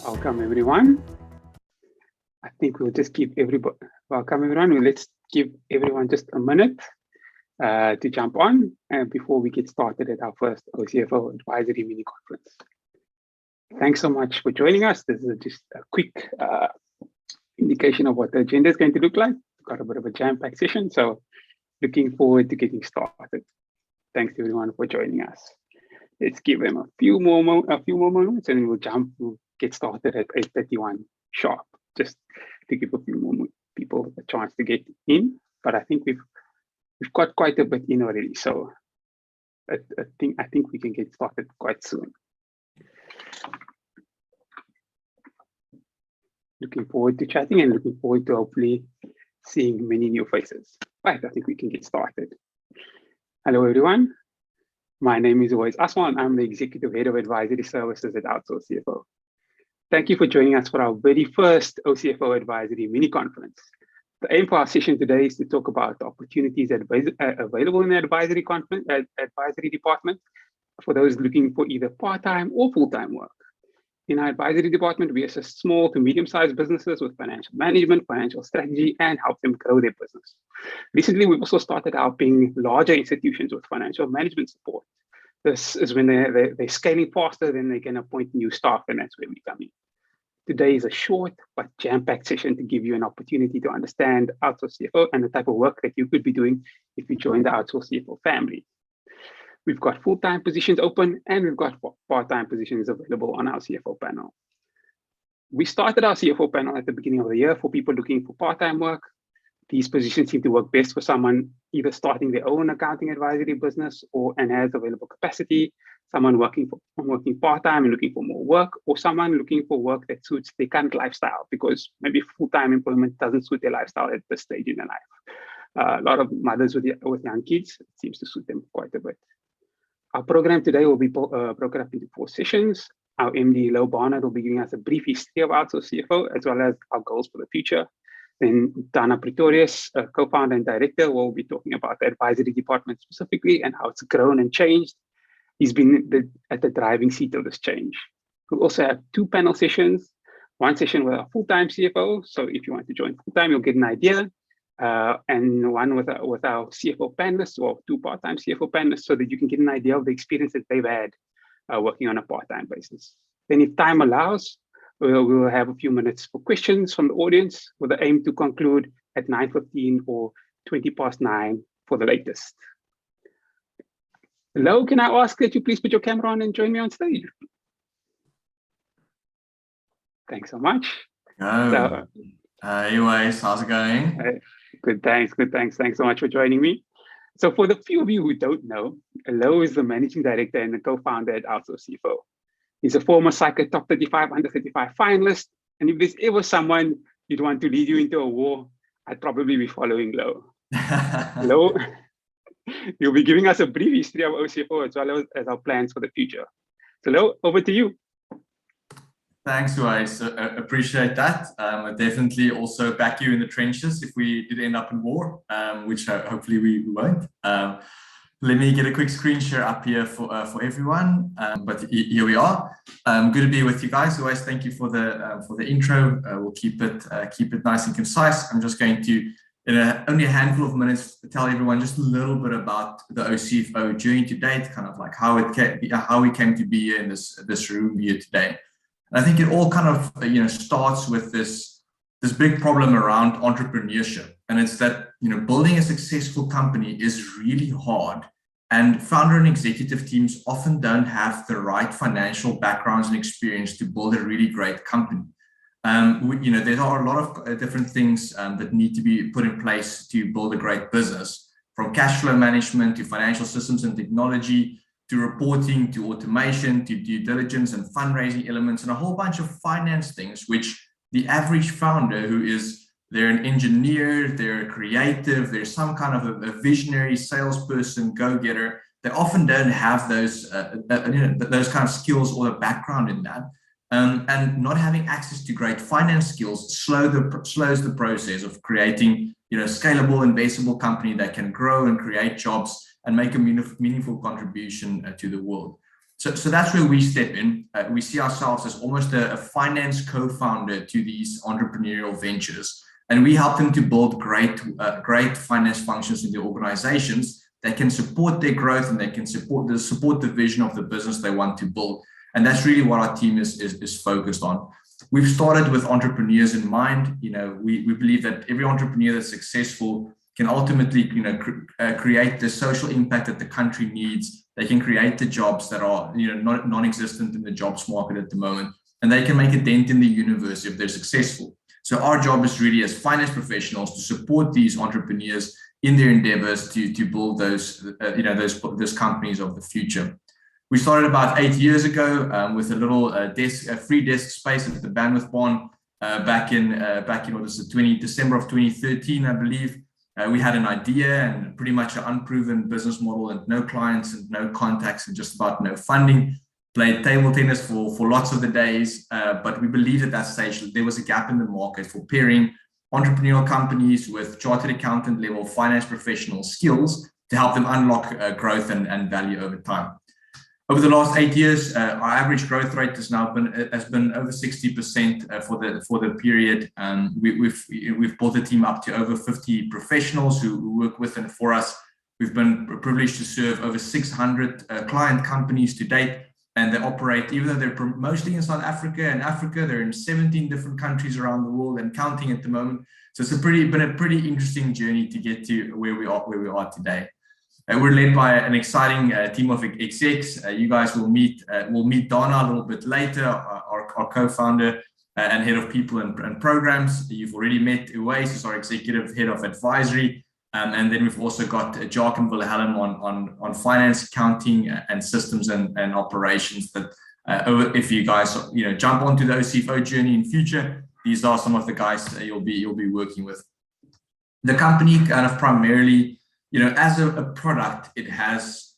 Welcome everyone. I think we'll just give everybody, welcome everyone. Let's give everyone just a minute to jump on before we get started at our first OCFO Advisory Mini Conference. Thanks so much for joining us. This is just a quick indication of what the agenda is going to look like. We've got a bit of a jam-packed session, so looking forward to getting started. Thanks everyone for joining us. Let's give them a few more moments and then we'll get started at 8:31 sharp, just to give a few more people a chance to get in. But I think we've got quite a bit in already, so I think we can get started quite soon. Looking forward to chatting and looking forward to hopefully seeing many new faces. Right, I think we can get started. Hello everyone. My name is always Aswan. I'm the Executive Head of Advisory Services at OCFO. Thank you for joining us for our very first OCFO Advisory Mini Conference. The aim for our session today is to talk about the opportunities available in the advisory department for those looking for either part-time or full-time work. In our advisory department, we assist small to medium-sized businesses with financial management, financial strategy, and help them grow their business. Recently, we've also started helping larger institutions with financial management support. This is when they're scaling faster than they can appoint new staff, and that's where we come in. Today is a short but jam-packed session to give you an opportunity to understand Outsource CFO and the type of work that you could be doing if you join the Outsource CFO family. We've got full-time positions open and we've got part-time positions available on our CFO panel. We started our CFO panel at the beginning of the year for people looking for part-time work. These positions seem to work best for someone either starting their own accounting advisory business and has available capacity, someone working part-time and looking for more work, or someone looking for work that suits their current lifestyle because maybe full-time employment doesn't suit their lifestyle at this stage in their life. A lot of mothers with young kids, it seems to suit them quite a bit. Our program today will be broken up into 4 sessions. Our MD, Lo Barnard, will be giving us a brief history of Outsource CFO, as well as our goals for the future. Then Donna, Pretorius, co-founder and director, will be talking about the advisory department specifically and how it's grown and changed. He's been at the driving seat of this change. We'll also have 2 panel sessions, one session with a full-time CFO. So if you want to join full-time, you'll get an idea. And one with our CFO panelists, or 2 part-time CFO panelists, so that you can get an idea of the experience that they've had working on a part-time basis. Then if time allows, we'll have a few minutes for questions from the audience with the aim to conclude at 9:15 or 9:20 for the latest. Hello, can I ask that you please put your camera on and join me on stage? Thanks so much. Hey Wes, how's it going? Good, thanks. Thanks so much for joining me. So for the few of you who don't know, Lo is the managing director and the co-founder at Outsource CFO. He's a former Cycle Top 35 Under 35 finalist. And if there's ever someone you'd want to lead you into a war, I'd probably be following Lo. Lo, you'll be giving us a brief history of OCFO as well as our plans for the future. So Lo, over to you. Thanks, Wes. Appreciate that. I definitely also back you in the trenches if we did end up in war, which hopefully we won't. Let me get a quick screen share up here for everyone. But here we are. Good to be with you guys. Wes, thank you for the intro. We'll keep it nice and concise. I'm just going to, in only a handful of minutes, tell everyone just a little bit about the OCFO journey to date, kind of like how we came to be here in this room here today. And I think it all kind of starts with this big problem around entrepreneurship, and it's that building a successful company is really hard, and founder and executive teams often don't have the right financial backgrounds and experience to build a really great company. There are a lot of different things that need to be put in place to build a great business, from cash flow management to financial systems and technology, to reporting, to automation, to due diligence and fundraising elements, and a whole bunch of finance things, which the average founder they're an engineer, they're a creative, they're some kind of a visionary salesperson, go-getter. They often don't have those kind of skills or a background in that. And not having access to great finance skills slows the process of creating scalable, investable company that can grow and create jobs and make a meaningful contribution to the world. So that's where we step in. We see ourselves as almost a finance co-founder to these entrepreneurial ventures. And we help them to build great finance functions in their organizations that can support their growth and they can support the vision of the business they want to build. And that's really what our team is focused on. We've started with entrepreneurs in mind. We believe that every entrepreneur that's successful can ultimately, create the social impact that the country needs. They can create the jobs that are, non-existent in the jobs market at the moment, and they can make a dent in the universe if they're successful. So our job is really as finance professionals to support these entrepreneurs in their endeavors to build those companies of the future. We started about 8 years ago with a little free desk space at the Bandwidth Barn back in December of 2013, I believe. We had an idea and pretty much an unproven business model and no clients and no contacts and just about no funding. Played table tennis for lots of the days, but we believed at that stage that there was a gap in the market for pairing entrepreneurial companies with chartered accountant level finance professional skills to help them unlock growth and value over time. Over the last 8 years, our average growth rate has been over 60% for the period. We've built a team up to over 50 professionals who work with and for us. We've been privileged to serve over 600 client companies to date, and they operate, even though they're mostly in South Africa and Africa, they're in 17 different countries around the world and counting at the moment. So it's been a pretty interesting journey to get to where we are today. We're led by an exciting team of execs. You guys will meet Donna a little bit later, our co-founder and head of people and programs. You've already met Uwais, who's our executive head of advisory. And then we've also got Jacques and Wilhelm on finance, accounting, and systems and operations. That if you guys jump onto the OCFO journey in future, these are some of the guys that you'll be working with. The company kind of primarily, as a product, it has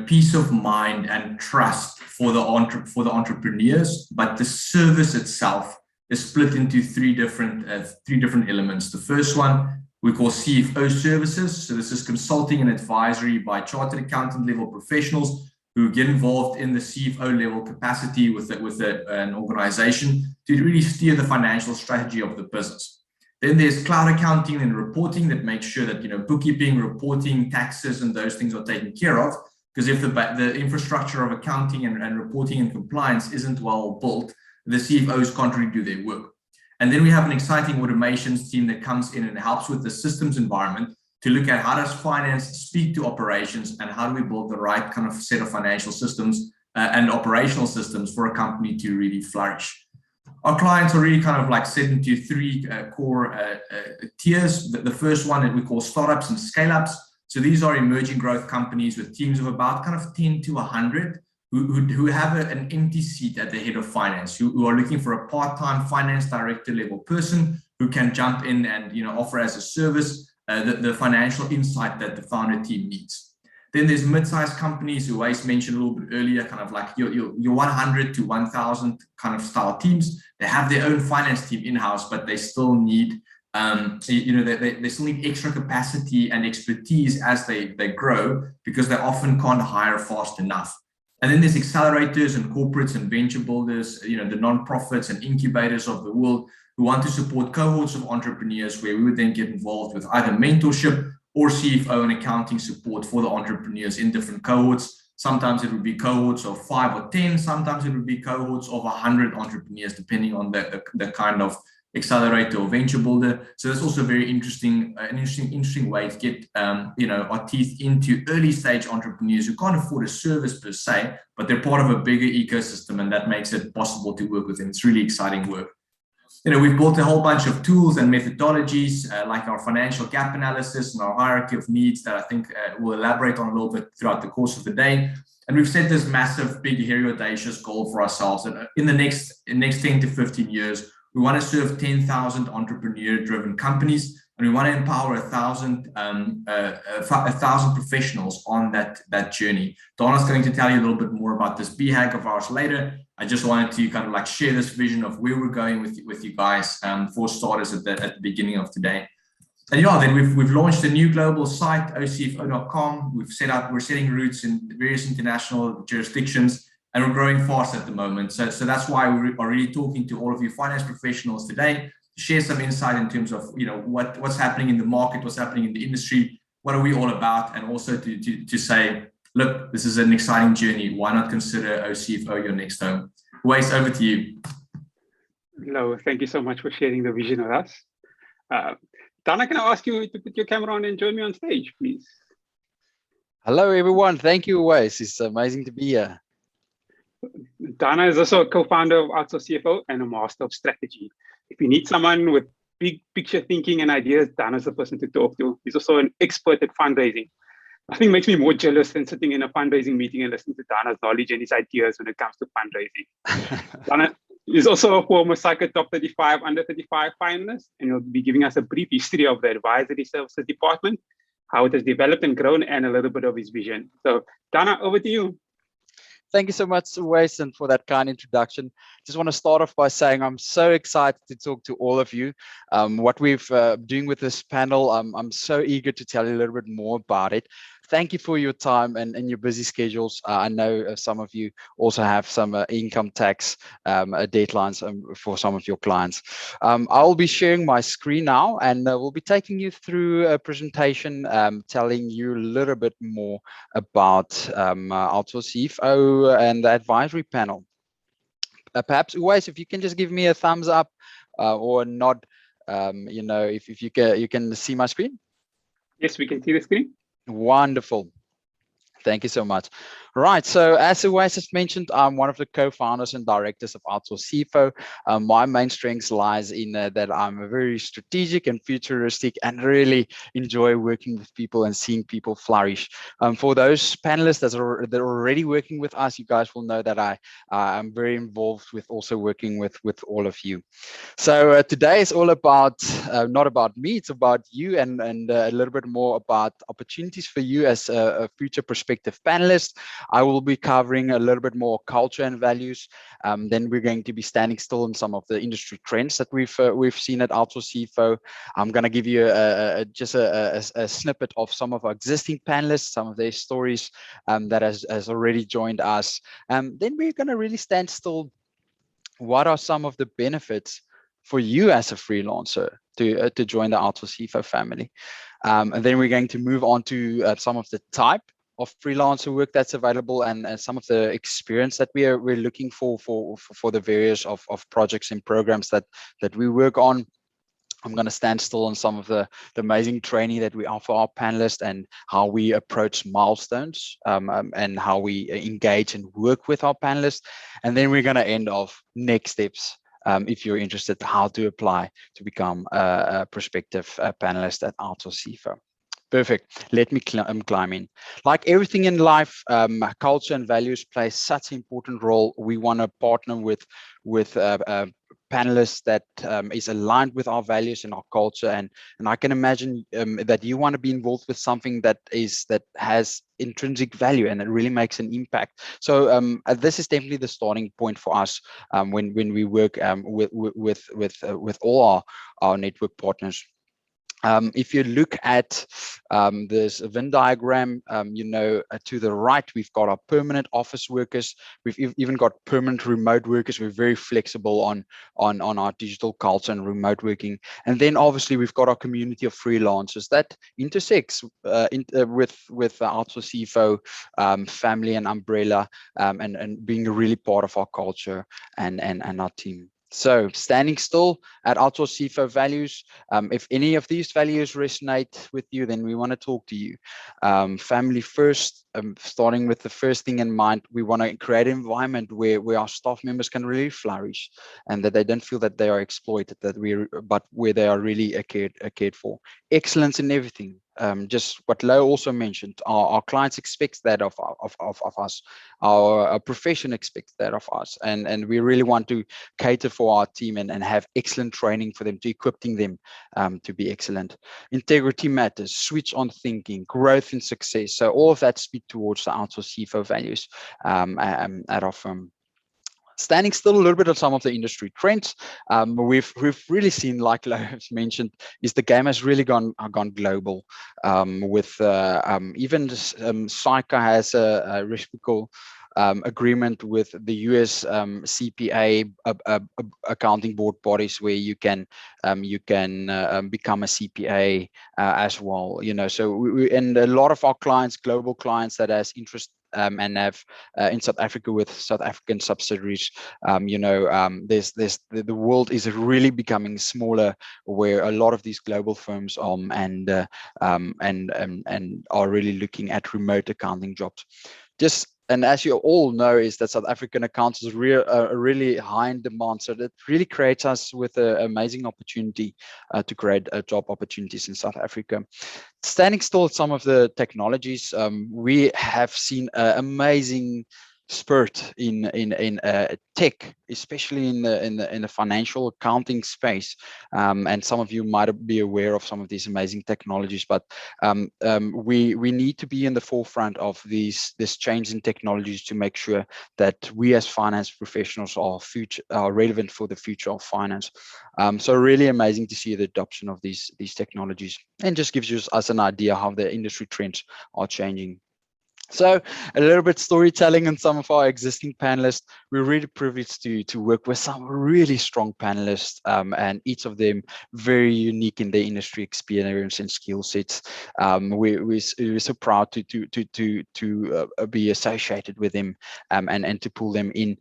peace of mind and trust for the entrepreneurs, but the service itself is split into three different elements. The first one we call CFO services. So this is consulting and advisory by chartered accountant level professionals who get involved in the CFO level capacity with an organization to really steer the financial strategy of the business. Then there's cloud accounting and reporting that makes sure that bookkeeping, reporting, taxes, and those things are taken care of. Because if the infrastructure of accounting and reporting and compliance isn't well built, the CFOs can't really do their work. And then we have an exciting automations team that comes in and helps with the systems environment to look at how does finance speak to operations and how do we build the right kind of set of financial systems and operational systems for a company to really flourish. Our clients are really kind of like set into three core tiers. The first one that we call startups and scale-ups. So these are emerging growth companies with teams of about kind of 10 to 100 who have an empty seat at the head of finance, who are looking for a part-time finance director level person who can jump in and offer as a service the financial insight that the founder team needs. Then there's mid-sized companies who I mentioned a little bit earlier, kind of like your 100 to 1,000 kind of style teams. They have their own finance team in-house, but they still need, they still need extra capacity and expertise as they grow because they often can't hire fast enough. And then there's accelerators and corporates and venture builders, the nonprofits and incubators of the world who want to support cohorts of entrepreneurs where we would then get involved with either mentorship or CFO and accounting support for the entrepreneurs in different cohorts. Sometimes it would be cohorts of 5 or 10, sometimes it would be cohorts of 100 entrepreneurs, depending on the kind of accelerator or venture builder. So that's also very interesting, an interesting way to get our teeth into early stage entrepreneurs who can't afford a service per se, but they're part of a bigger ecosystem, and that makes it possible to work with them. It's really exciting work. We've built a whole bunch of tools and methodologies like our financial gap analysis and our hierarchy of needs that I think we'll elaborate on a little bit throughout the course of the day. And we've set this massive, big, hairy, audacious goal for ourselves. And in the next 10 to 15 years, we want to serve 10,000 entrepreneur-driven companies, and we want to empower 1,000 professionals on that journey. Donna's going to tell you a little bit more about this BHAG of ours later. I just wanted to kind of like share this vision of where we're going with you guys for starters at the beginning of today. And then we've launched a new global site, OCFO.com. We're setting roots in various international jurisdictions, and we're growing fast at the moment. So that's why we are really talking to all of you finance professionals today to share some insight in terms of what's happening in the market, what's happening in the industry, what are we all about, and also to say, look, this is an exciting journey. Why not consider OCFO your next home? Uwais, over to you. Hello, thank you so much for sharing the vision with us. Donna, can I ask you to put your camera on and join me on stage, please? Hello, everyone. Thank you, Uwais. It's amazing to be here. Donna is also a co-founder of CFO and a master of strategy. If you need someone with big picture thinking and ideas, Donna's the person to talk to. He's also an expert at fundraising. Nothing makes me more jealous than sitting in a fundraising meeting and listening to Donna's knowledge and his ideas when it comes to fundraising. Donna is also a former Psycho Top 35 Under 35 finalist, and he'll be giving us a brief history of the advisory services department, how it has developed and grown, and a little bit of his vision. So, Donna, over to you. Thank you so much, Uwais, and for that kind introduction. Just want to start off by saying I'm so excited to talk to all of you. What we've doing with this panel, I'm so eager to tell you a little bit more about it. Thank you for your time and your busy schedules. I know some of you also have some income tax deadlines for some of your clients. I'll be sharing my screen now, and we'll be taking you through a presentation telling you a little bit more about CFO and the advisory panel. Perhaps, Uwais, if you can just give me a thumbs up or a nod, if you can see my screen. Yes, we can see the screen. Wonderful. Thank you so much. Right, so as Uwais has mentioned, I'm one of the co-founders and directors of CFO. My main strengths lies in that I'm a very strategic and futuristic and really enjoy working with people and seeing people flourish. For those panelists that are already working with us, you guys will know that I'm very involved with also working with all of you. So today is all about, not about me, it's about you and a little bit more about opportunities for you as a future prospective panelist. I will be covering a little bit more culture and values. Then we're going to be standing still in some of the industry trends that we've seen at CFO. I'm going to give you just a snippet of some of our existing panelists, some of their stories that has already joined us. Then we're going to really stand still. What are some of the benefits for you as a freelancer to join the CFO family? And then we're going to move on to some of the type of freelancer work that's available and some of the experience that we're looking for the various of projects and programs that we work on. I'm going to stand still on some of the amazing training that we offer our panelists and how we approach milestones and how we engage and work with our panelists. And then we're going to end off next steps. If you're interested, how to apply to become a prospective panelist at CFO. Perfect. Let me climb in. Like everything in life, culture and values play such an important role. We want to partner with panelists that is aligned with our values and our culture, and I can imagine that you want to be involved with something that has intrinsic value and it really makes an impact. So this is definitely the starting point for us when we work with all our network partners. If you look at this Venn diagram, to the right, we've got our permanent office workers. We've even got permanent remote workers. We're very flexible on our digital culture and remote working. And then obviously we've got our community of freelancers that intersects with the CFO family and umbrella and being really part of our culture and our team. So standing still at CFO values, if any of these values resonate with you, then we want to talk to you. Family first, starting with the first thing in mind, we want to create an environment where our staff members can really flourish and that they don't feel that they are exploited, but where they are really cared for. Excellence in everything. Just what Lo also mentioned, our clients expect that of us, our profession expects that of us, and we really want to cater for our team and have excellent training for them, to equipping them to be excellent. Integrity matters, switch on thinking, growth and success. So all of that speak towards the CFO values at our firm. Standing still a little bit of some of the industry trends, we've really seen, like Lo has mentioned, is the game has really gone global. With even Psycho has a reciprocal agreement with the US CPA accounting board bodies, where you can become a CPA as well. So and a lot of our clients, global clients that has interest and have in South Africa with South African subsidiaries, the world is really becoming smaller, where a lot of these global firms and are really looking at remote accounting jobs. And as you all know, is that South African accounts is really high in demand. So that really creates us with an amazing opportunity to create job opportunities in South Africa. Standing still at some of the technologies, we have seen amazing spurt in tech, especially in the financial accounting space. And some of you might be aware of some of these amazing technologies, but we need to be in the forefront of this change in technologies to make sure that we as finance professionals are relevant for the future of finance. So really amazing to see the adoption of these technologies, and just gives us an idea how the industry trends are changing. So a little bit storytelling on some of our existing panelists. We're really privileged to work with some really strong panelists, and each of them very unique in their industry experience and skill sets. We're so proud to be associated with them, and to pull them in.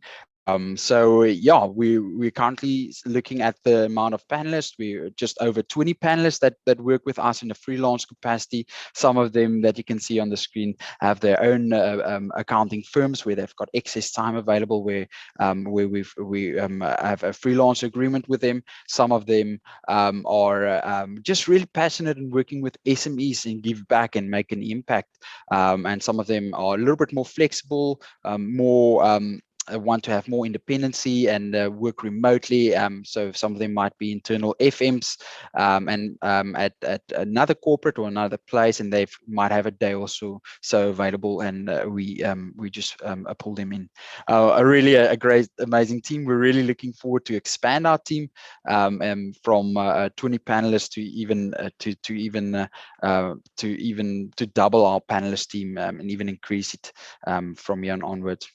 So yeah, we're currently looking at the amount of panelists. We're just over 20 panelists that work with us in a freelance capacity. Some of them that you can see on the screen have their own accounting firms where they've got excess time available, where we have a freelance agreement with them. Some of them are just really passionate in working with SMEs and give back and make an impact. And some of them are a little bit more flexible, want to have more independency and work remotely. So some of them might be internal FMs and at another corporate or another place, and they might have a day or so available, and we just pull them in. A great, amazing team. We're really looking forward to expand our team from 20 panelists to double our panelist team, and even increase it from here on onwards.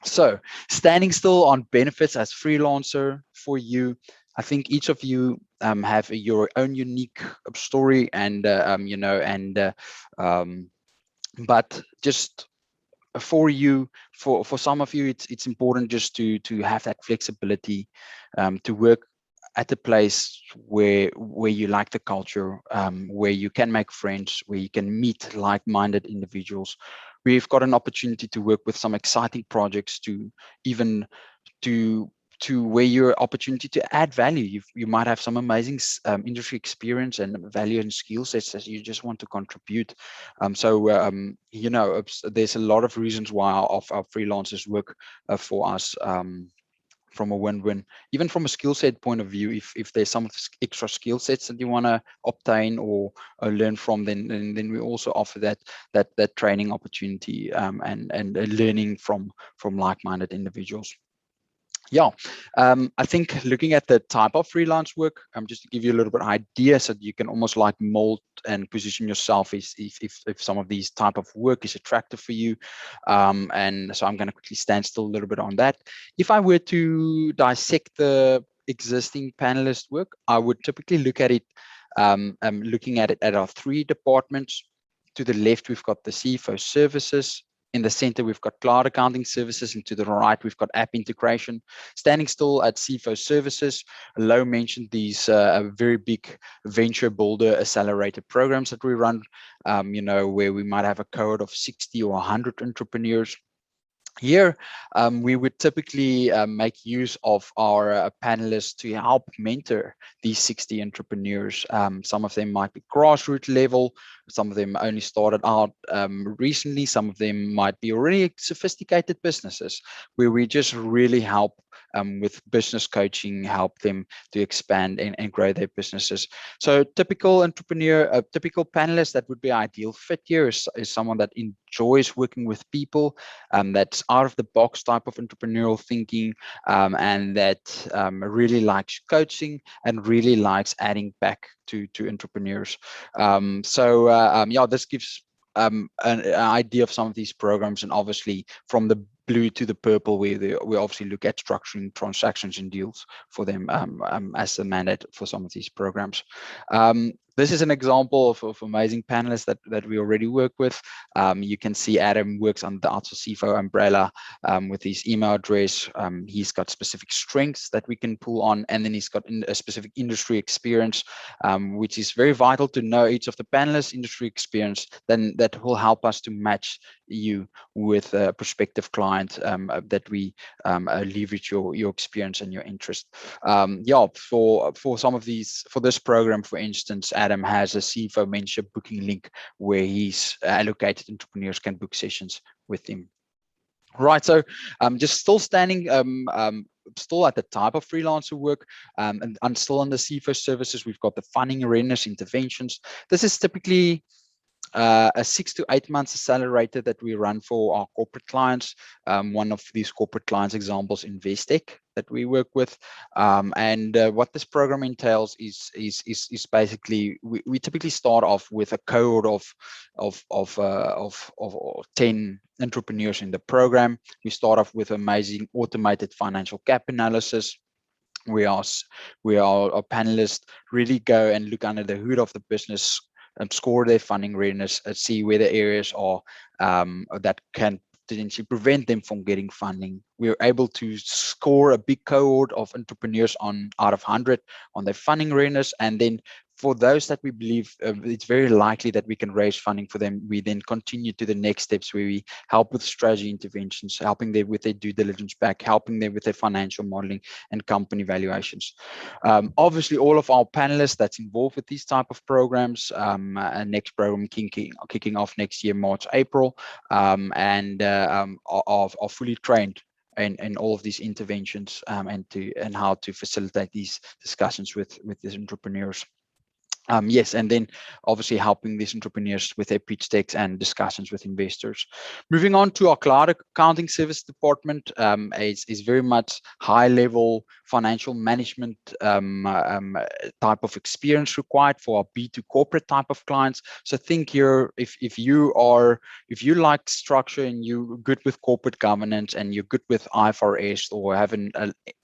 So standing still on benefits as freelancer for you, I think each of you have your own unique story, and but just for you, for some of you, it's important just to have that flexibility, to work at a place where you like the culture, where you can make friends, where you can meet like-minded individuals. We've got an opportunity to work with some exciting projects, to where your opportunity to add value. You might have some amazing industry experience and value and skill sets that you just want to contribute. There's a lot of reasons why our freelancers work for us. From a win-win, even from a skill set point of view, if there's some extra skill sets that you want to obtain or learn from, then we also offer that training opportunity, and learning from like-minded individuals. Yeah, I think looking at the type of freelance work, just to give you a little bit of idea, so that you can almost like mold and position yourself if some of these type of work is attractive for you. And so I'm going to quickly stand still a little bit on that. If I were to dissect the existing panelist work, I would typically look at it, looking at it at our 3 departments. To the left, we've got the CFO services. In the center, we've got cloud accounting services, and to the right, we've got app integration. Standing still at CFO services, Lo mentioned these very big venture builder accelerator programs that we run, where we might have a cohort of 60 or 100 entrepreneurs. Here, we would typically make use of our panelists to help mentor these 60 entrepreneurs. Some of them might be grassroots level, some of them only started out recently, some of them might be already sophisticated businesses, where we just really help with business coaching, help them to expand and grow their businesses. So typical entrepreneur, a typical panelist that would be ideal fit here is someone that enjoys working with people, that's out of the box type of entrepreneurial thinking, and that really likes coaching and really likes adding back to entrepreneurs. Yeah, this gives an idea of some of these programs, and obviously from the blue to the purple, where we obviously look at structuring transactions and deals for them as the mandate for some of these programs. This is an example of amazing panelists that we already work with. You can see Adam works under the outsource CFO umbrella with his email address. He's got specific strengths that we can pull on, and then he's got a specific industry experience, which is very vital to know each of the panelists' industry experience. Then that will help us to match you with a prospective client that we leverage your experience and your interest. Yeah, for some of these, for this program, for instance, Adam has a CFO mentorship booking link where he's allocated entrepreneurs can book sessions with him. Right, so just still standing, still at the type of freelancer work, and still on the CFO services, we've got the funding readiness interventions. This is typically a 6 to 8 months accelerator that we run for our corporate clients. One of these corporate clients examples, Investec, that we work with, and what this program entails is basically we typically start off with a cohort of 10 entrepreneurs in the program. We start off with amazing automated financial gap analysis. We are our panelists really go and look under the hood of the business and score their funding readiness and see where the areas are that can potentially prevent them from getting funding. We're able to score a big cohort of entrepreneurs out of 100 on their funding readiness, and then for those that we believe it's very likely that we can raise funding for them, we then continue to the next steps where we help with strategy interventions, helping them with their due diligence back, helping them with their financial modeling and company valuations. Obviously, all of our panelists that's involved with these type of programs, next program kicking off next year, March, April, and are fully trained in all of these interventions and how to facilitate these discussions with these entrepreneurs. Yes, and then obviously helping these entrepreneurs with their pitch decks and discussions with investors. Moving on to our cloud accounting service department, is very much high-level financial management type of experience required for our B2 corporate type of clients. So think here, if you like structure and you're good with corporate governance and you're good with IFRS or have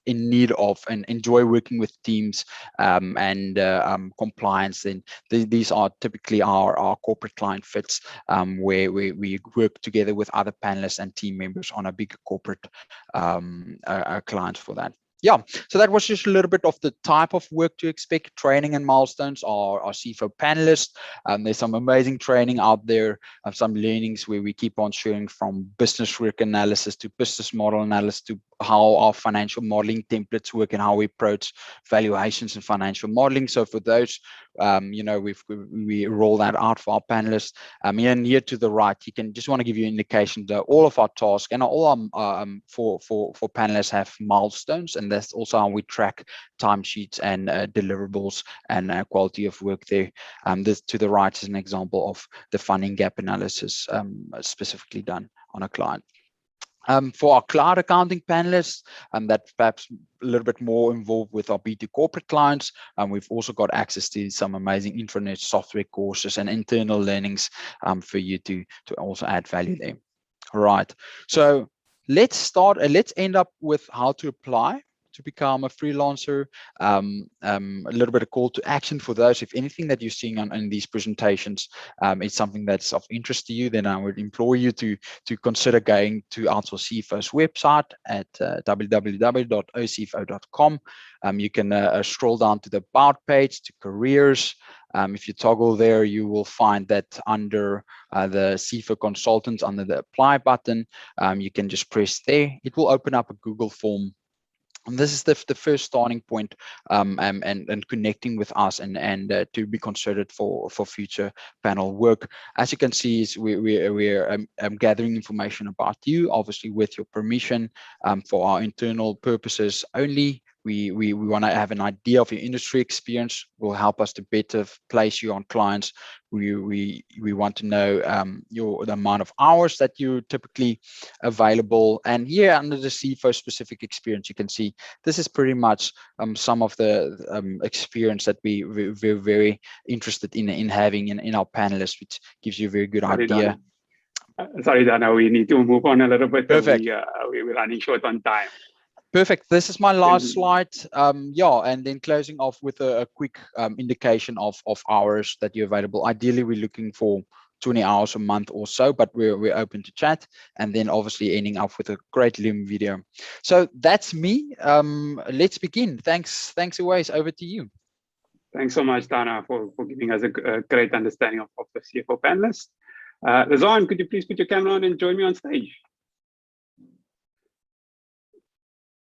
in need of and enjoy working with teams and compliance, then these are typically our corporate client fits, where we work together with other panelists and team members on a bigger corporate client for that. Yeah, so that was just a little bit of the type of work to expect. Training and milestones are our CFO panelists. There's some amazing training out there, some learnings where we keep on sharing, from business work analysis to business model analysis to how our financial modeling templates work and how we approach valuations and financial modeling. So for those, we roll that out for our panelists. And here to the right, you can just want to give you an indication that all of our tasks and all our for panelists have milestones, and that's also how we track timesheets and deliverables and quality of work there. This to the right is an example of the funding gap analysis specifically done on a client. For our cloud accounting panelists, that's perhaps a little bit more involved with our B2 corporate clients. We've also got access to some amazing intranet software courses and internal learnings for you to also add value there. All right, so let's start and let's end up with how to apply to become a freelancer. A little bit of call to action for those. If anything that you're seeing in these presentations is something that's of interest to you, then I would implore you to consider going to Outsource CFO's website at www.ocfo.com. You can scroll down to the About page, to careers. If you toggle there, you will find that under the CFO consultants, under the apply button, you can just press there. It will open up a Google form. And this is the first starting point and connecting with us and to be considered for future panel work. As you can see, is we're gathering information about you, obviously with your permission, for our internal purposes only. We want to have an idea of your industry experience. Will help us to better place you on clients. We want to know the amount of hours that you're typically available. And here under the CFO specific experience, you can see this is pretty much some of the experience that we're very interested in having in our panelists, which gives you a very good idea. Sorry, Donna, we need to move on a little bit. Perfect. We're running short on time. Perfect. This is my last slide. Yeah, and then closing off with a quick indication of hours that you're available. Ideally, we're looking for 20 hours a month or so, but we're open to chat, and then obviously ending up with a great Loom video. So that's me. Let's begin. Thanks, Uwais. Over to you. Thanks so much, Donna, for giving us a great understanding of the CFO panelists. Lazan, could you please put your camera on and join me on stage?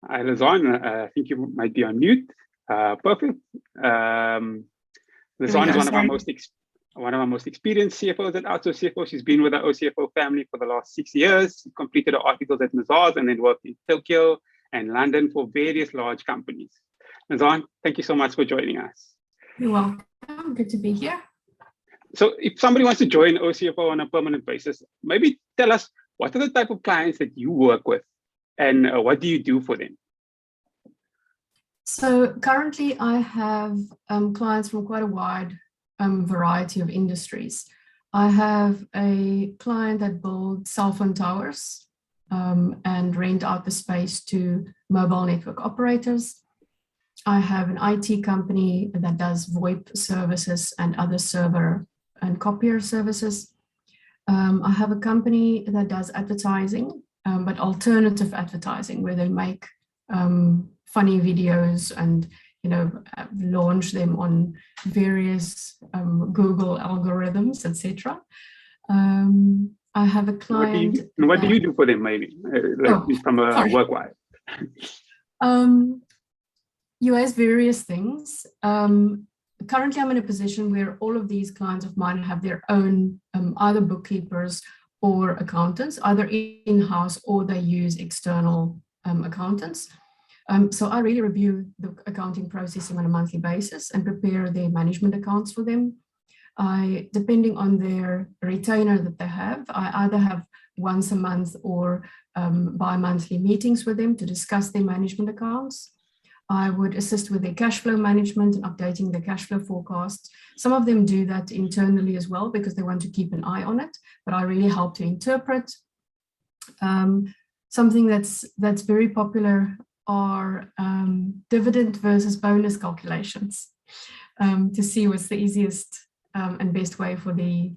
Hi, Lazan. I think you might be on mute. Perfect. Lazan is one of our most experienced CFOs at Outsource CFO. She's been with the OCFO family for the last 6 years. She completed her articles at Mazars and then worked in Tokyo and London for various large companies. Lazan, thank you so much for joining us. You're welcome. Good to be here. So if somebody wants to join OCFO on a permanent basis, maybe tell us what are the type of clients that you work with and what do you do for them? So currently I have clients from quite a wide variety of industries. I have a client that builds cell phone towers and rent out the space to mobile network operators. I have an IT company that does VoIP services and other server and copier services. I have a company that does advertising, but alternative advertising, where they make funny videos and launch them on various Google algorithms, etc. I have a client. What do you do for them, maybe, from a work-wise? US various things. Currently, I'm in a position where all of these clients of mine have their own either bookkeepers or accountants, either in-house or they use external accountants. So I really review the accounting processing on a monthly basis and prepare their management accounts for them. Depending on their retainer that they have, I either have once a month or bi-monthly meetings with them to discuss their management accounts. I would assist with their cash flow management and updating their cash flow forecasts. Some of them do that internally as well because they want to keep an eye on it, but I really help to interpret. Something that's very popular are dividend versus bonus calculations to see what's the easiest and best way for the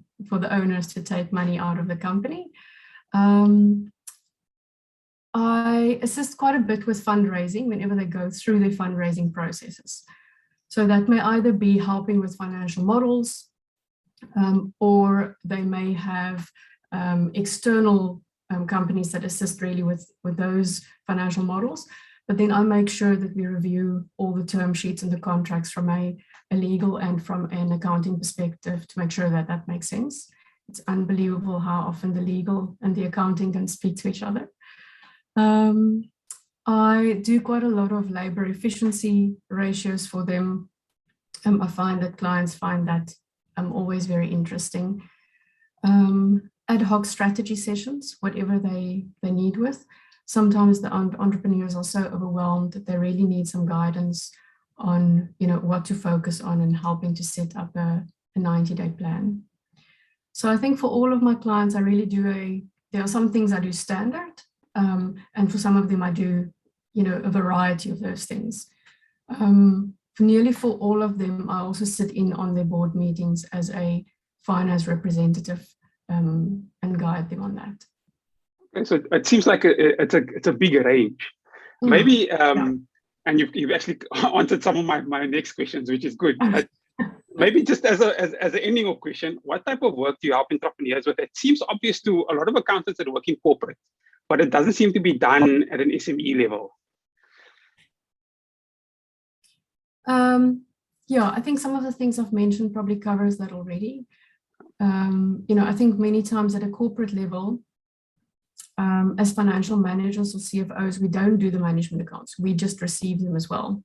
owners to take money out of the company. I assist quite a bit with fundraising whenever they go through their fundraising processes. So that may either be helping with financial models, or they may have external companies that assist really with those financial models. But then I make sure that we review all the term sheets and the contracts from a legal and from an accounting perspective to make sure that that makes sense. It's unbelievable how often the legal and the accounting can speak to each other. I do quite a lot of labor efficiency ratios for them. I find that clients find that always very interesting. Ad hoc strategy sessions, whatever they need with. Sometimes the entrepreneurs are so overwhelmed that they really need some guidance on what to focus on and helping to set up a 90-day plan. So I think for all of my clients, I really do there are some things I do standard, and for some of them I do a variety of those things. Nearly for all of them, I also sit in on their board meetings as a finance representative and guide them on that. Okay, so it seems like it's a big range. Maybe, and you've actually answered some of my next questions, which is good. But maybe just as an ending of question, what type of work do you help entrepreneurs with? It seems obvious to a lot of accountants that work in corporate, but it doesn't seem to be done at an SME level. Yeah, I think some of the things I've mentioned probably covers that already. I think many times at a corporate level, as financial managers or CFOs, we don't do the management accounts. We just receive them as well.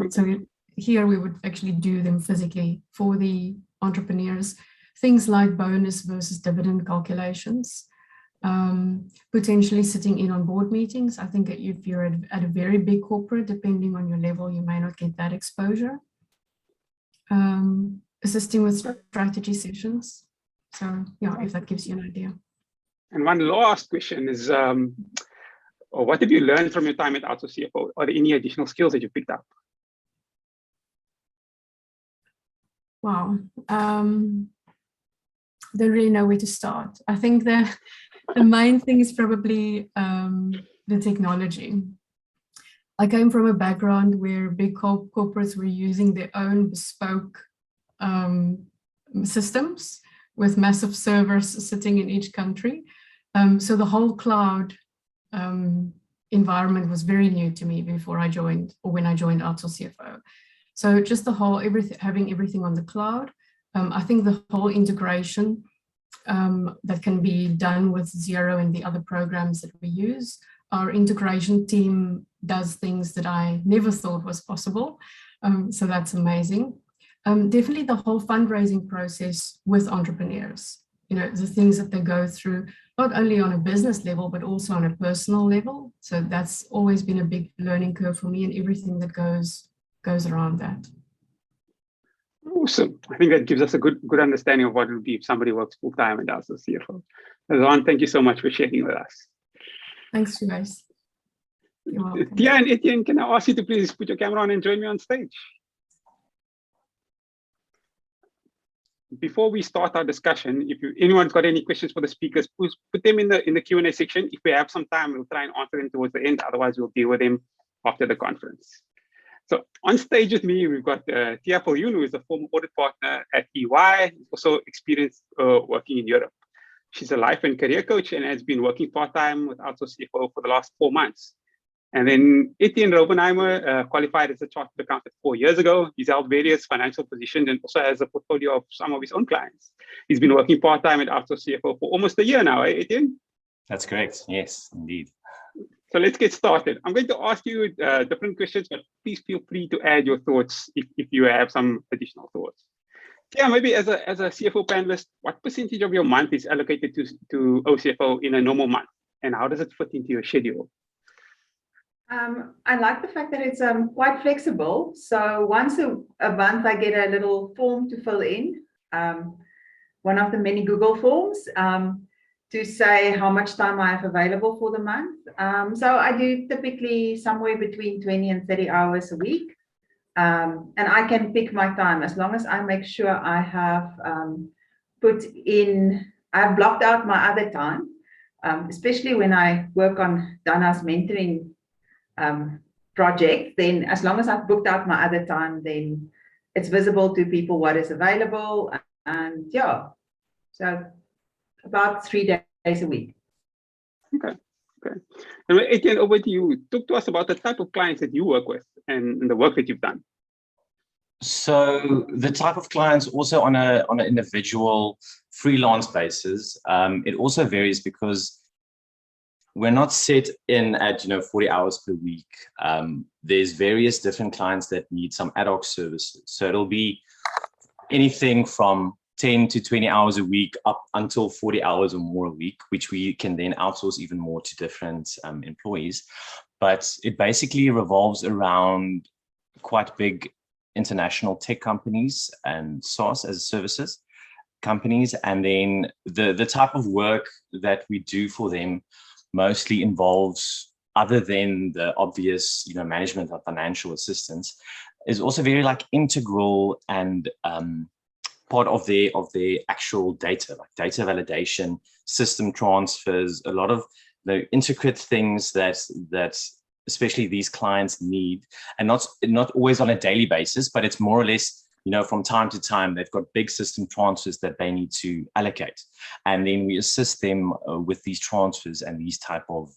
So here we would actually do them physically for the entrepreneurs. Things like bonus versus dividend calculations, potentially sitting in on board meetings. I think if you're at a very big corporate, depending on your level, you may not get that exposure. Assisting with strategy sessions. So yeah, if that gives you an idea. And one last question is, what have you learned from your time at CFO? Are there any additional skills that you picked up? Wow. Don't really know where to start. I think the main thing is probably the technology. I came from a background where big corporates were using their own bespoke systems with massive servers sitting in each country. So the whole cloud environment was very new to me before I joined, or when I joined CFO. So just the whole having everything on the cloud. I think the whole integration that can be done with Xero and the other programs that we use. Our integration team does things that I never thought was possible. So that's amazing. Definitely the whole fundraising process with entrepreneurs, the things that they go through, not only on a business level, but also on a personal level. So that's always been a big learning curve for me, and everything that goes around that. Awesome. I think that gives us a good understanding of what it would be if somebody works full-time and as a CFO. Ron, thank you so much for sharing with us. Thanks, you guys. You're welcome. Tia and Etienne, can I ask you to please put your camera on and join me on stage? Before we start our discussion, if anyone's got any questions for the speakers, please put them in the Q&A section. If we have some time, we'll try and answer them towards the end. Otherwise, we'll deal with them after the conference. So on stage with me, we've got Tia Viljoen, who is a former audit partner at EY, also experienced working in Europe. She's a life and career coach and has been working part-time with CFO for the last 4 months. And then Etienne Robenheimer qualified as a chartered accountant 4 years ago. He's held various financial positions and also has a portfolio of some of his own clients. He's been working part-time at CFO for almost a year now, eh, Etienne? That's correct. Yes, indeed. So let's get started. I'm going to ask you different questions, but please feel free to add your thoughts if you have some additional thoughts. Yeah, maybe as a CFO panelist, what percentage of your month is allocated to OCFO in a normal month? And how does it fit into your schedule? I like the fact that it's quite flexible. So once a month, I get a little form to fill in, one of the many Google forms, to say how much time I have available for the month. So I do typically somewhere between 20 and 30 hours a week. And I can pick my time as long as I make sure I have I've blocked out my other time, especially when I work on Donna's mentoring project. Then as long as I've booked out my other time, then it's visible to people what is available. And yeah, so about 3 days a week. Okay. And Etienne, over to you. Talk to us about the type of clients that you work with and the work that you've done. So the type of clients also on an individual freelance basis, it also varies because we're not set in at 40 hours per week. There's various different clients that need some ad hoc services. So it'll be anything from 10 to 20 hours a week up until 40 hours or more a week, which we can then outsource even more to different employees. But it basically revolves around quite big international tech companies and SaaS as services companies. And then the type of work that we do for them mostly involves, other than the obvious management of financial assistance, is also very integral and part of their actual data, like data validation, system transfers, a lot of the intricate things that especially these clients need, and not always on a daily basis, but it's more or less, from time to time, they've got big system transfers that they need to allocate. And then we assist them with these transfers and these type of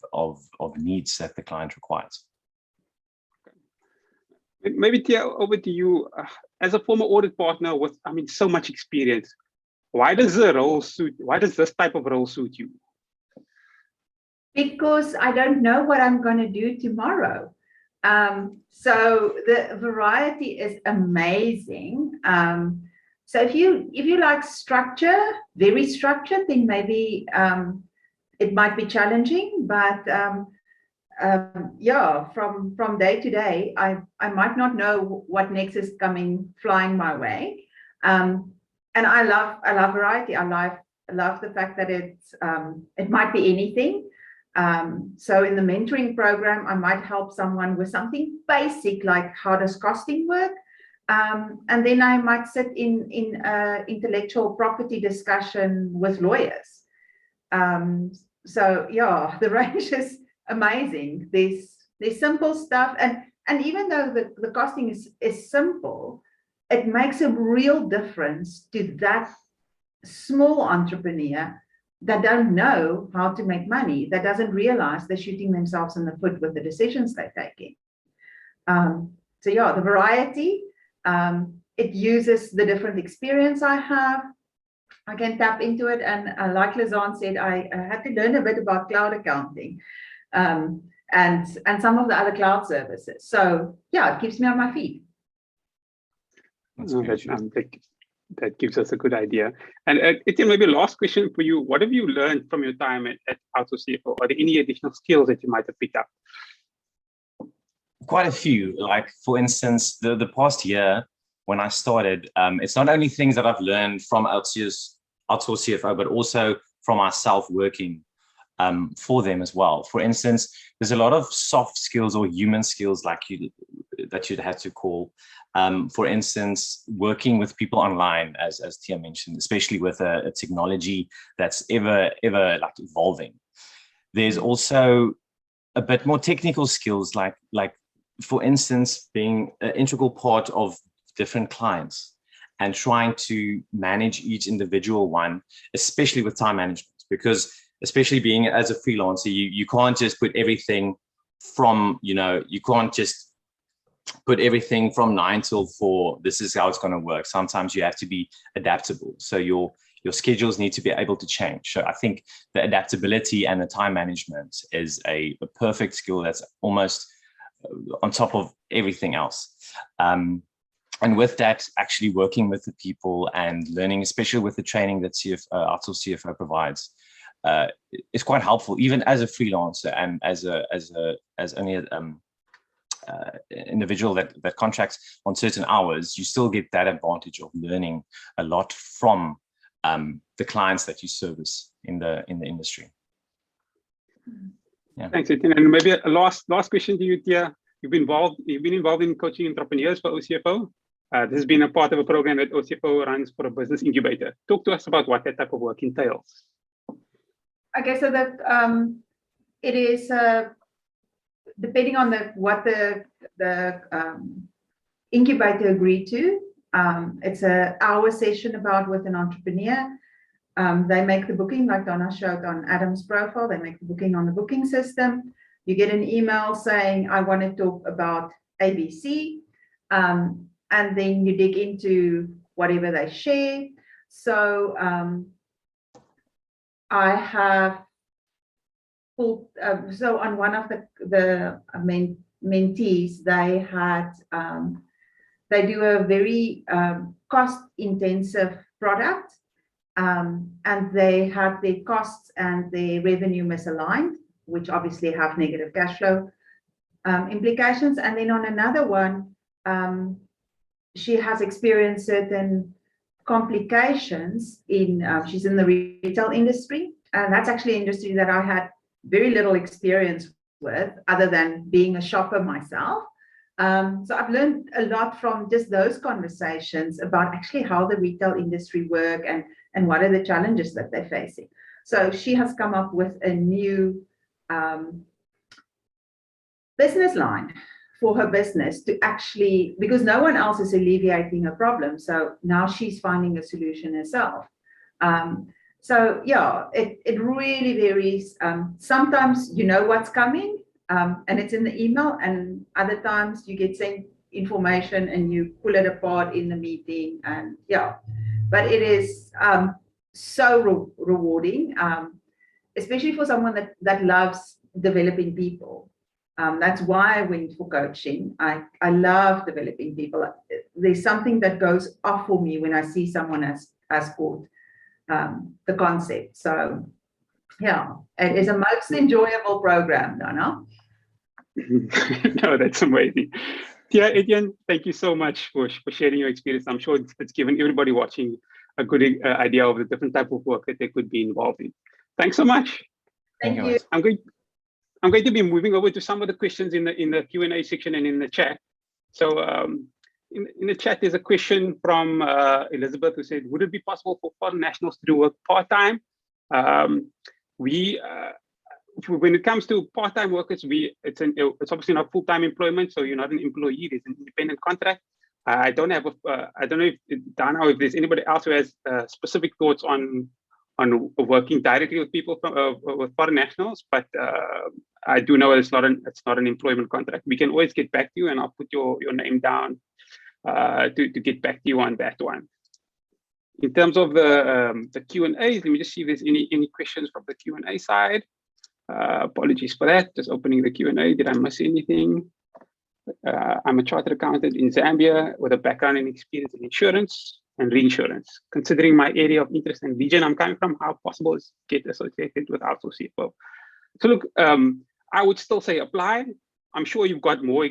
needs that the client requires. Maybe Tia, over to you. As a former audit partner with, so much experience, why does this type of role suit you? Because I don't know what I'm going to do tomorrow. So the variety is amazing. So if you like structure, very structured, then maybe it might be challenging. But yeah, from day to day, I might not know what next is flying my way. And I love variety. I love the fact that it might be anything. So in the mentoring program, I might help someone with something basic like how does costing work, and then I might sit in intellectual property discussion with lawyers. So yeah, the range is amazing. There's simple stuff, and even though the costing is simple, it makes a real difference to that small entrepreneur that don't know how to make money, that doesn't realize they're shooting themselves in the foot with the decisions they're taking. So yeah, the variety, it uses the different experience I have. I can tap into it, and like Lizanne said, I had to learn a bit about cloud accounting and some of the other cloud services. So yeah, it keeps me on my feet. That gives us a good idea. And Etienne, maybe last question for you. What have you learned from your time at CFO? Are there any additional skills that you might have picked up? Quite a few. Like, for instance, the past year when I started, it's not only things that I've learned from outsource CFO, but also from myself working for them as well. For instance, there's a lot of soft skills or human skills that you'd have to call. For instance, working with people online, as Tia mentioned, especially with a technology that's ever like evolving. There's also a bit more technical skills, like for instance, being an integral part of different clients and trying to manage each individual one, especially with time management, because especially being as a freelancer, you can't just put everything from, you can't just put everything from 9 till 4. This is how it's going to work. Sometimes you have to be adaptable. So your schedules need to be able to change. So I think the adaptability and the time management is a perfect skill that's almost on top of everything else. And with that, actually working with the people and learning, especially with the training that outsource CFO provides, is quite helpful, even as a freelancer and as only an individual that contracts on certain hours. You still get that advantage of learning a lot from the clients that you service in the industry. Yeah. Thanks, Etienne. And maybe a last question to you, Tia. You've been involved in coaching entrepreneurs for OCFO. This has been a part of a program that OCFO runs for a business incubator. Talk to us about what that type of work entails. Okay, so it is depending on what the incubator agreed to. It's an hour session with an entrepreneur. They make the booking, like Donna showed on Adam's profile. They make the booking on the booking system. You get an email saying, I want to talk about ABC. And then you dig into whatever they share. So I have pulled, so on one of the mentees, they do a very cost-intensive product, and they have their costs and their revenue misaligned, which obviously have negative cash flow implications. And then on another one, she has experienced certain complications she's in the retail industry, and that's actually an industry that I had very little experience with, other than being a shopper myself. So I've learned a lot from just those conversations about actually how the retail industry work and what are the challenges that they're facing. So she has come up with a new business line for her business to actually, because no one else is alleviating her problem. So now she's finding a solution herself. So yeah, it really varies. Sometimes you know what's coming and it's in the email, and other times you get sent information and you pull it apart in the meeting, and yeah, but it is so rewarding, especially for someone that loves developing people. That's why I went for coaching. I love developing people. There's something that goes off for me when I see someone has caught the concept. So yeah, it is a most enjoyable program, Donna. No, that's amazing. Tia, Etienne, thank you so much for sharing your experience. I'm sure it's given everybody watching a good idea of the different type of work that they could be involved in. Thanks so much. Thank you. I'm going to be moving over to some of the questions in the Q&A section and in the chat. So in the chat, there's a question from Elizabeth who said, would it be possible for foreign nationals to do work part-time? When it comes to part-time workers, it's obviously not full-time employment, so you're not an employee. There's an independent contract. I don't know if Donna, or if there's anybody else who has specific thoughts on working directly with people with foreign nationals, but I do know it's not an employment contract. We can always get back to you, and I'll put your name down to get back to you on that one. In terms of the Q&As, let me just see if there's any questions from the Q&A side. Apologies for that. Just opening the Q&A. Did I miss anything? I'm a chartered accountant in Zambia with a background and experience in insurance and reinsurance. Considering my area of interest and region I'm coming from, how possible is to get associated with outsourced CFO? So look, I would still say apply. I'm sure you've got more,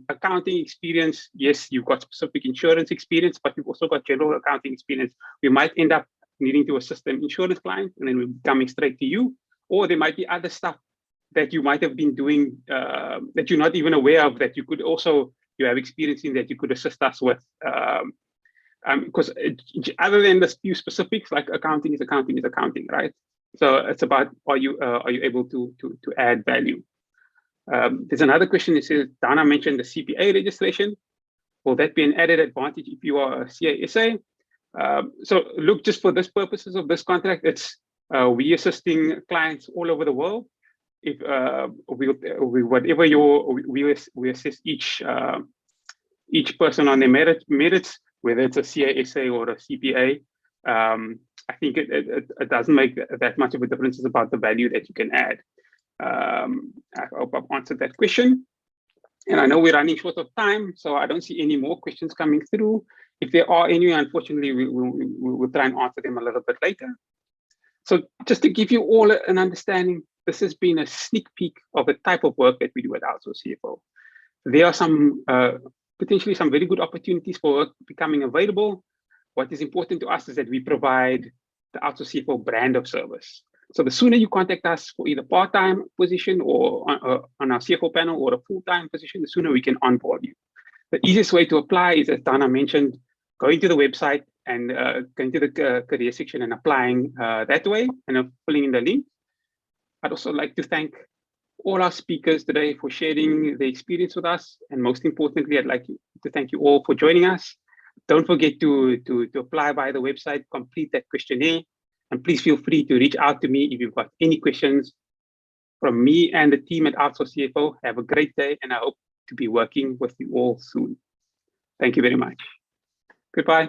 accounting experience. Yes, you've got specific insurance experience, but you've also got general accounting experience. We might end up needing to assist an insurance client, and then we're coming straight to you. Or there might be other stuff that you might have been doing that you're not even aware of, that you have experience in, that you could assist us with. Because other than the few specifics, like accounting is accounting, right? So it's about, are you able to add value? There's another question that says, Donna mentioned the CPA registration. Will that be an added advantage if you are a CASA? So look, just for this purposes of this contract, it's we assisting clients all over the world. If we assist each person on their merits, whether it's a CASA or a CPA. I think it doesn't make that much of a difference. It's about the value that you can add. I hope I've answered that question. And I know we're running short of time, so I don't see any more questions coming through. If there are any, unfortunately, we'll try and answer them a little bit later. So just to give you all an understanding, this has been a sneak peek of the type of work that we do at Outsource CFO. There are some potentially some very good opportunities for work becoming available. What is important to us is that we provide the Outsource CFO brand of service. So the sooner you contact us for either part-time position or on our CFO panel or a full-time position, the sooner we can onboard you. The easiest way to apply is, as Donna mentioned, going to the website and going to the career section and applying that way and filling in the link. I'd also like to thank all our speakers today for sharing their experience with us. And most importantly, I'd like to thank you all for joining us. Don't forget to apply via the website, complete that questionnaire, and please feel free to reach out to me if you've got any questions. From me and the team at Outsource CFO, have a great day, and I hope to be working with you all soon. Thank you very much. Goodbye.